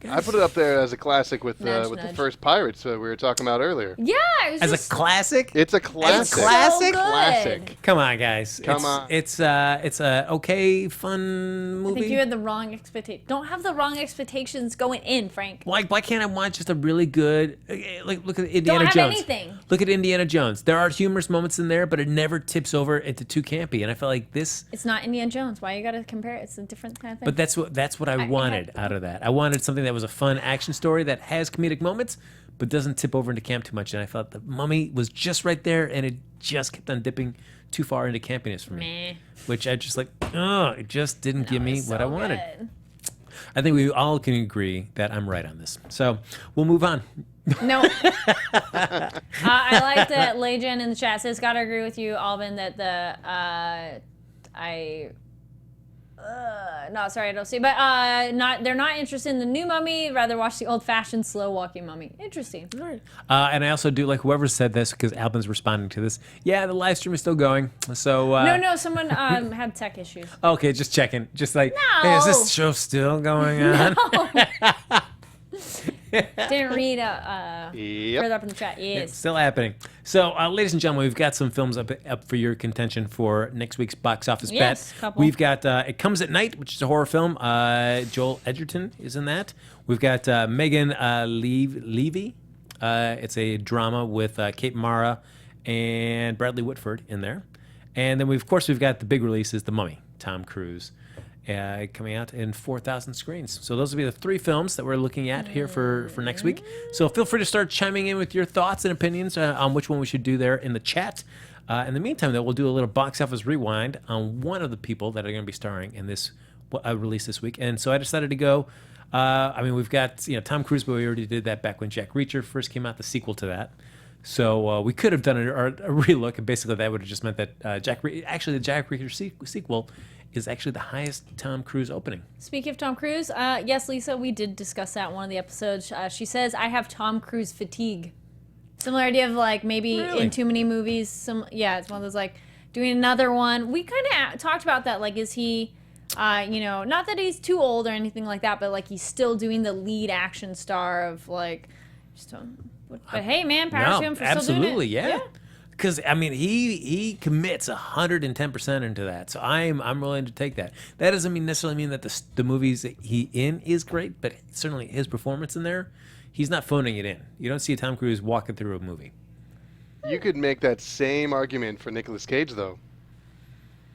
I put it up there as a classic with Nudge, the nudge. first Pirates we were talking about earlier. Yeah, it was As just a classic? It's a classic. classic? So good. Classic. Come on, guys. Come on. It's a okay, fun movie. I think you had the wrong expectation. Don't have the wrong expectations going in, Frank. Why can't I watch just a really good, like, look at Indiana have Jones. anything. Look at Indiana Jones. There are humorous moments in there, but it never tips over into too campy. And I felt like this, It's not Indiana Jones. Why you gotta compare it? It's a different kind of thing. but that's what I wanted out of that. I wanted something that was a fun action story that has comedic moments, but doesn't tip over into camp too much. And I felt the Mummy was just right there, and it just kept on dipping too far into campiness for me. Meh. Which I just like, it just didn't give me It's what so I wanted. good. I think we all can agree that I'm right on this. So we'll move on. No. I like that Lejen in the chat says, gotta agree with you, Alvin, that no, sorry, I don't see. But they're not interested in the new Mummy. Rather watch the old-fashioned, slow-walking Mummy. Interesting. And I also do like whoever said this, because Albin's responding to this. Yeah, the live stream is still going. So No, someone had tech issues. Okay, just checking. Just like, No. hey, is this show still going on? Didn't read Yep. further up in the chat. It's Yes. still happening. So, ladies and gentlemen, we've got some films up for your contention for next week's box office Yes, bet. couple. We've got It Comes at Night, which is a horror film. Joel Edgerton is in that. We've got Megan Levy. It's a drama with Kate Mara and Bradley Whitford in there. And then, we've got the big releases, The Mummy, Tom Cruise. Coming out in 4,000 screens. So those will be the three films that we're looking at here for next week. So feel free to start chiming in with your thoughts and opinions on which one we should do there in the chat. In the meantime, though, we'll do a little box office rewind on one of the people that are going to be starring in this release this week. And so I decided to go. We've got Tom Cruise, but we already did that back when Jack Reacher first came out, the sequel to that. So we could have done a relook, and basically that would have just meant that the Jack Reacher sequel is actually the highest Tom Cruise opening. Speaking of Tom Cruise, yes, Lisa, we did discuss that in one of the episodes. She says, I have Tom Cruise fatigue. Similar idea of like maybe Really? in too many movies. It's one of those like doing another one. We kind of talked about that. Like, is he, not that he's too old or anything like that, but like he's still doing the lead action star of like, but hey, man, power to him for still doing it. Absolutely, yeah. Because he commits 110% into that, so I'm willing to take that. That doesn't necessarily mean that the movies that he in is great, but certainly his performance in there, he's not phoning it in. You don't see Tom Cruise walking through a movie. You could make that same argument for Nicolas Cage, though.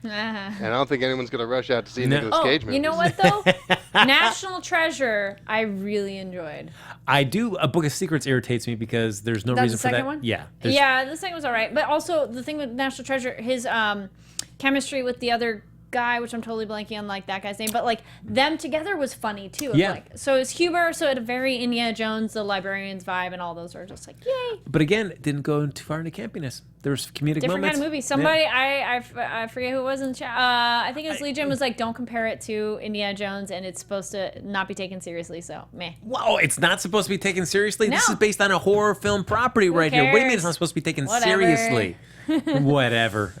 And I don't think anyone's going to rush out to see Nicolas Cage movies. You know what though? National Treasure, I really enjoyed. I do. A Book of Secrets irritates me because there's no That's reason the second for that. one? Yeah. Yeah, the second was all right. But also, the thing with National Treasure, his chemistry with the other guy, which I'm totally blanking on like that guy's name, but like them together was funny too. Yeah. Like, so it's Huber, so it had a very Indiana Jones, the librarian's vibe, and all those are just like, yay. But again, it didn't go too far into campiness. There's comedic Different moments. kind of movie. Somebody, I forget who it was in the chat. I think it was Legion was like, don't compare it to Indiana Jones, and it's supposed to not be taken seriously. So meh. Whoa, it's not supposed to be taken seriously? This No. is based on a horror film property right here. What do you mean it's cares? not supposed to be taken Whatever. seriously? Whatever.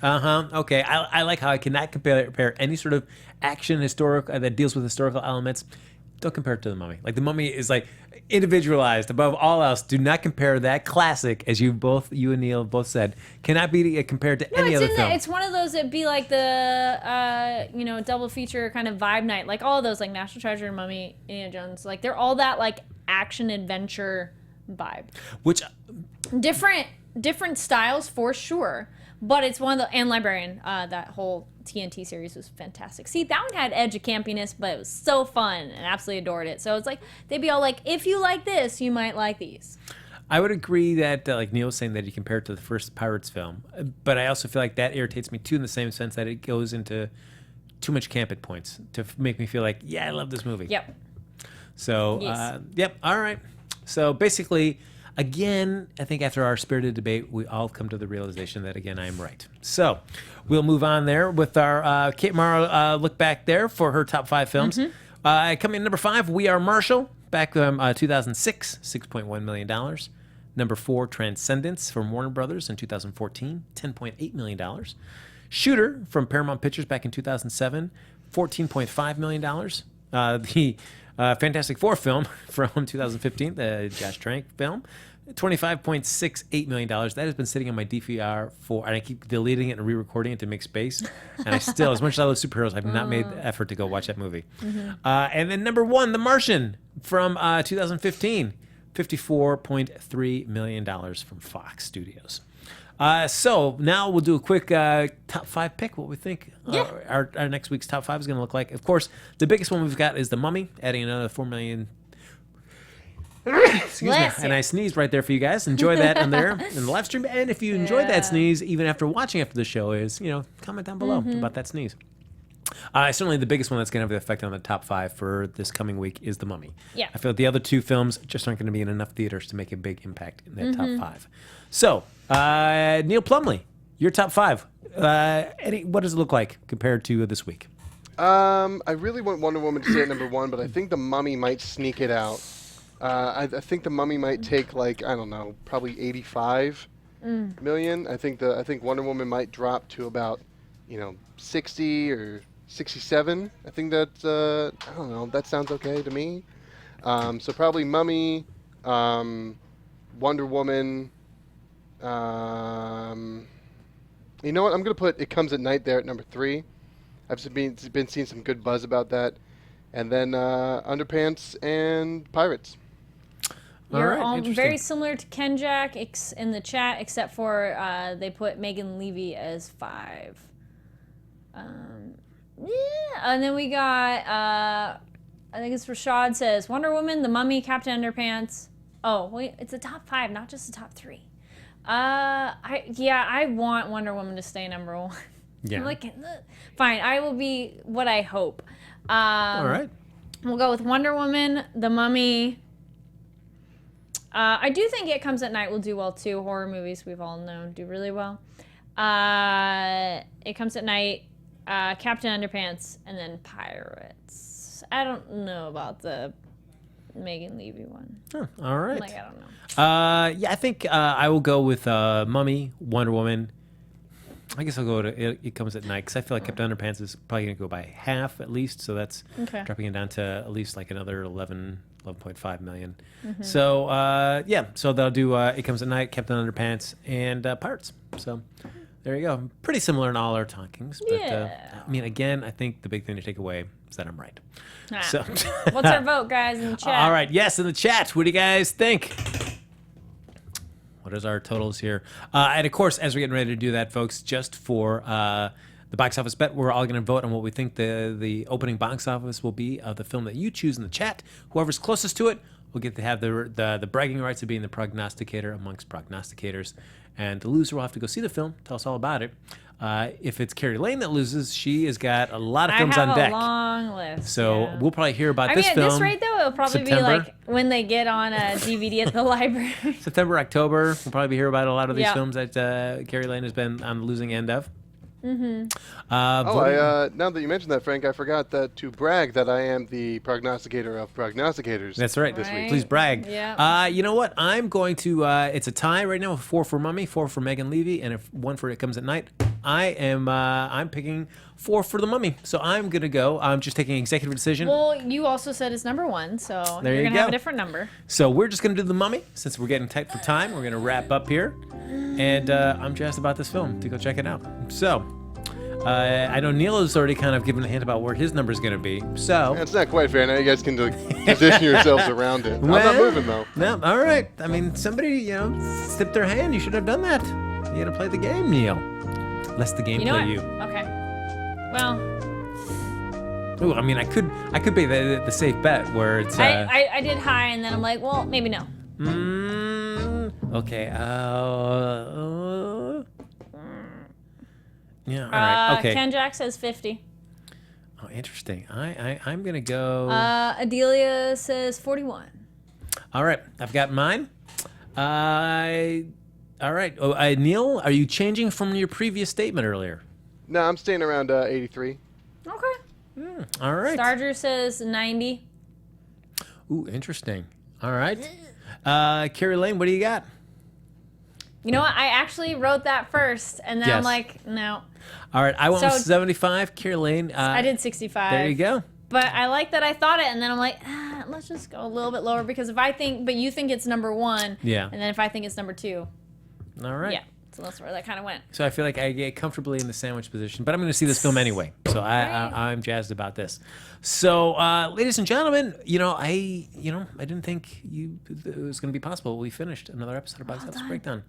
Okay. I like how I cannot compare any sort of action historical that deals with historical elements. Don't compare it to The Mummy. Like, The Mummy is like individualized above all else. Do not compare that classic, as you and Neil both said, cannot be compared to any other film. It's one of those that'd be like the double feature kind of vibe night, like all of those, like National Treasure, Mummy, Indiana Jones. Like they're all that like action adventure vibe. Which Different styles for sure, but it's one of the, and Librarian, that whole TNT series was fantastic. See, that one had edge of campiness, but it was so fun and absolutely adored it. So it's like they'd be all like, if you like this, you might like these. I would agree that, like Neil was saying, that you compare it to the first Pirates film, but I also feel like that irritates me too, in the same sense that it goes into too much camp at points to make me feel like, yeah, I love this movie. Yep. So, Yes. yep, all right. So basically, again, I think after our spirited debate, we all come to the realization that, again, I am right. So we'll move on there with our Kate Mara look back there for her top 5 films. Coming in number 5, We Are Marshall, back from 2006, $6.1 million. Number 4, Transcendence from Warner Brothers in 2014, $10.8 million. Shooter from Paramount Pictures back in 2007, $14.5 million. The Fantastic Four film from 2015, the Josh Trank film. $25.68 million. That has been sitting on my DVR and I keep deleting it and re-recording it to make space. And I still, as much as I love superheroes, I've not made the effort to go watch that movie. And then number 1, The Martian from 2015. $54.3 million from Fox Studios. So now we'll do a quick top 5 pick, what we think our next week's top 5 is going to look like. Of course, the biggest one we've got is The Mummy, adding another $4 million. Excuse me. And I sneezed right there for you guys. Enjoy that in there in the live stream. And if you enjoyed that sneeze, even after watching after the show, comment down below about that sneeze. Certainly the biggest one that's going to have the effect on the top 5 for this coming week is The Mummy. Yeah. I feel like the other 2 films just aren't going to be in enough theaters to make a big impact in that top 5. So, Neil Plumley, your top 5. What does it look like compared to this week? I really want Wonder Woman to stay at number 1, but I think The Mummy might sneak it out. I think The Mummy might take probably 85 million. I think Wonder Woman might drop to about 60 or 67. I think that's I don't know. That sounds okay to me. So probably Mummy, Wonder Woman. You know what? I'm gonna put It Comes at Night there at number 3. I've been seeing some good buzz about that, and then Underpants and Pirates. You're all very similar to Ken Jack in the chat, except for they put Megan Levy as 5. And then we got I think it's Rashad says Wonder Woman, The Mummy, Captain Underpants. Oh wait, it's a top 5, not just a top 3. I want Wonder Woman to stay number 1. Yeah. Fine, I will be what I hope. All right. We'll go with Wonder Woman, The Mummy. I do think It Comes at Night will do well too. Horror movies, we've all known, do really well. It Comes at Night, Captain Underpants, and then Pirates. I don't know about the Megan Levy one. Oh, all right. I don't know. I think I will go with Mummy, Wonder Woman. I guess I'll go to It Comes at Night because I feel like Captain Underpants is probably going to go by half at least. So that's dropping it down to at least another 11.5 million. So, so they'll do It Comes at Night, Captain Underpants, and Pirates. So there you go. Pretty similar in all our talkings. But, again, I think the big thing to take away is that I'm right. So, what's our vote, guys, in the chat? All right. Yes, in the chat. What do you guys think? What is our totals here? And, of course, as we're getting ready to do that, folks, just for the box office bet, we're all going to vote on what we think the opening box office will be of the film that you choose in the chat. Whoever's closest to it will get to have the bragging rights of being the prognosticator amongst prognosticators. And the loser will have to go see the film, tell us all about it. If it's Kari Lane that loses, she has got a lot of films on deck. I have a long list. So we'll probably hear about this film. At this rate, though, it'll probably be when they get on a DVD at the library. September, October, we'll probably hear about a lot of these films that Kari Lane has been on the losing end of. Now that you mentioned that, Frank, I forgot to brag that I am the prognosticator of prognosticators. That's right. This week. Please brag. Yeah. You know what? I'm going to. It's a tie right now. 4 for Mummy, 4 for Megan Levy, and 1 for It Comes at Night. I'm picking 4 for The Mummy. So I'm gonna go. I'm just taking executive decision. Well, you also said it's number 1, so you're gonna have a different number. So we're just gonna do The Mummy since we're getting tight for time. We're gonna wrap up here, and I'm jazzed about this film to go check it out. So. I know Neil has already kind of given a hint about where his number is going to be. So it's not quite fair. Now you guys can position yourselves around it. Well, I'm not moving though. No, all right. I mean, somebody slipped their hand. You should have done that. You got to play the game, Neil. Lest the game play you. Okay. Well. Ooh, I mean, I could be the safe bet where it's. I did high, and then I'm like, well, maybe no. Okay. Yeah, all right. Okay. Ken Jack says 50. Oh, interesting. I'm going to go... Adelia says 41. All right. I've got mine. All right. Neil, are you changing from your previous statement earlier? No, I'm staying around 83. Okay. All right. Starger says 90. Ooh, interesting. All right. Kari Lane, what do you got? You know what? I actually wrote that first, and then I'm like, no. All right, I went with 75. Kari Lane. I did 65. There you go. But I like that I thought it, and then I'm like, let's just go a little bit lower because if I think, but you think it's number 1, Yeah. and then if I think it's number 2, All right. yeah. So that's where that kind of went. So I feel like I get comfortably in the sandwich position, but I'm going to see this film anyway. So I'm jazzed about this. So, ladies and gentlemen, I didn't think it was going to be possible. We finished another episode of Box Office Breakdown.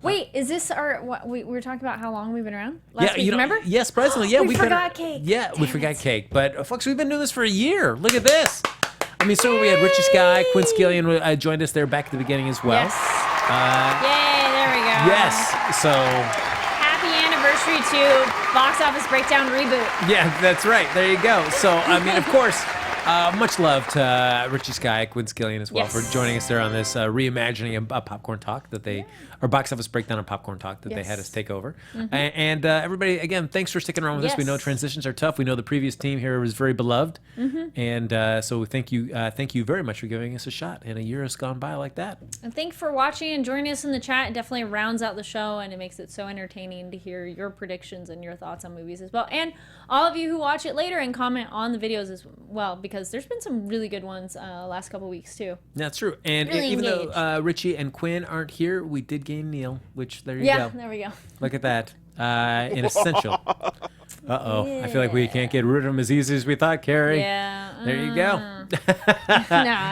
Wait, is this what we were talking about? How long we've been around? Last week, you remember? Yes, surprisingly, yeah. We forgot cake. Yeah, we Damn forgot it. cake. But folks, we've been doing this for a year. Look at this. I mean, so we had Richie Sky, Quinn Skillian joined us there back at the beginning as well. Yes. Yay! There we go. Yes. So. Happy anniversary to Box Office Breakdown reboot. Yeah, that's right. There you go. So, I mean, of course, much love to Richie Sky, Quinn Skillian as well for joining us there on this reimagining of Popcorn Talk or Box Office Breakdown and Popcorn Talk that they had us take over. And everybody, again, thanks for sticking around with us. We know transitions are tough. We know the previous team here was very beloved. And so thank you very much for giving us a shot. And a year has gone by like that. And thanks for watching and joining us in the chat. It definitely rounds out the show, and it makes it so entertaining to hear your predictions and your thoughts on movies as well. And all of you who watch it later and comment on the videos as well, because there's been some really good ones last couple weeks too. That's true. And Really even engaged. though Richie and Quinn aren't here, we did gain Neil, which there you Yeah, go. there we go. Look at that. An essential. I feel like we can't get rid of him as easy as we thought, Kari. Yeah. There you go. No,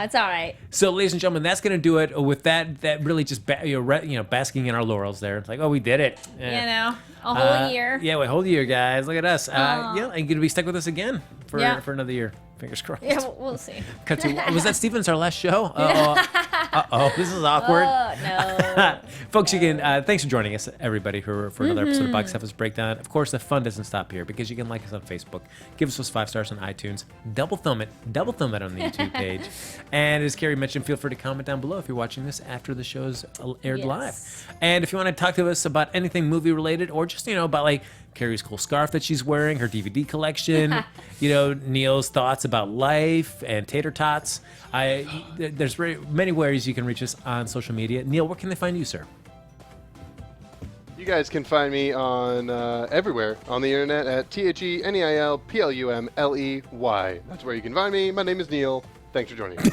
it's all right. So, ladies and gentlemen, that's going to do it with that really just basking in our laurels there. It's like, oh, we did it. A whole year. Yeah, wait, whole year, guys. Look at us. And you're going to be stuck with us again for another year. Fingers crossed. Yeah, we'll see. Cut to, was that Stevens, our last show? Uh-oh, this is awkward. Oh, no. Folks, again, thanks for joining us, everybody, for another episode of Box Office Breakdown. Of course, the fun doesn't stop here because you can like us on Facebook, give us those 5 stars on iTunes, double thumb it on the YouTube page. And as Kari mentioned, feel free to comment down below if you're watching this after the show's aired live. And if you want to talk to us about anything movie related or just, about like Kari's cool scarf that she's wearing, her DVD collection, Neil's thoughts about life and tater tots. There's very many ways you can reach us on social media. Neil, where can they find you, sir? You guys can find me on everywhere on the internet at TheNeilPlumley. That's where you can find me. My name is Neil. Thanks for joining us.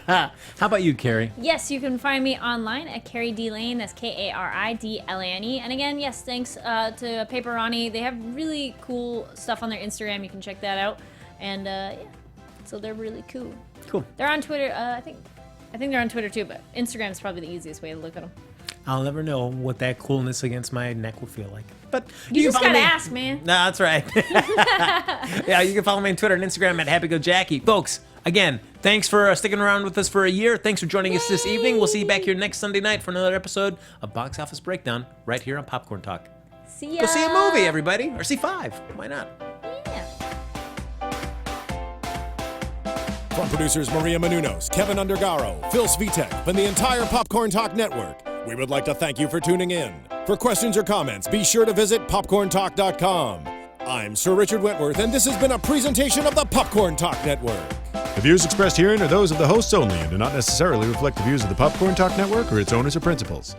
How about you, Kari? Yes, you can find me online at Kari D. Lane. That's Karidlane. And again, yes, thanks to Paper Ronnie. They have really cool stuff on their Instagram. You can check that out. And so they're really cool. Cool. They're on Twitter. I think they're on Twitter too, but Instagram is probably the easiest way to look at them. I'll never know what that coolness against my neck will feel like. But You can just follow gotta me. ask, man. No, that's right. Yeah, you can follow me on Twitter and Instagram at HappyGoJackie. Folks, again, thanks for sticking around with us for a year. Thanks for joining us this evening. We'll see you back here next Sunday night for another episode of Box Office Breakdown right here on Popcorn Talk. See ya. Go see a movie, everybody. Or see 5. Why not? Yeah. From producers Maria Menounos, Kevin Undergaro, Phil Svitek, and the entire Popcorn Talk Network, we would like to thank you for tuning in. For questions or comments, be sure to visit popcorntalk.com. I'm Sir Richard Wentworth, and this has been a presentation of the Popcorn Talk Network. The views expressed herein are those of the hosts only and do not necessarily reflect the views of the Popcorn Talk Network or its owners or principals.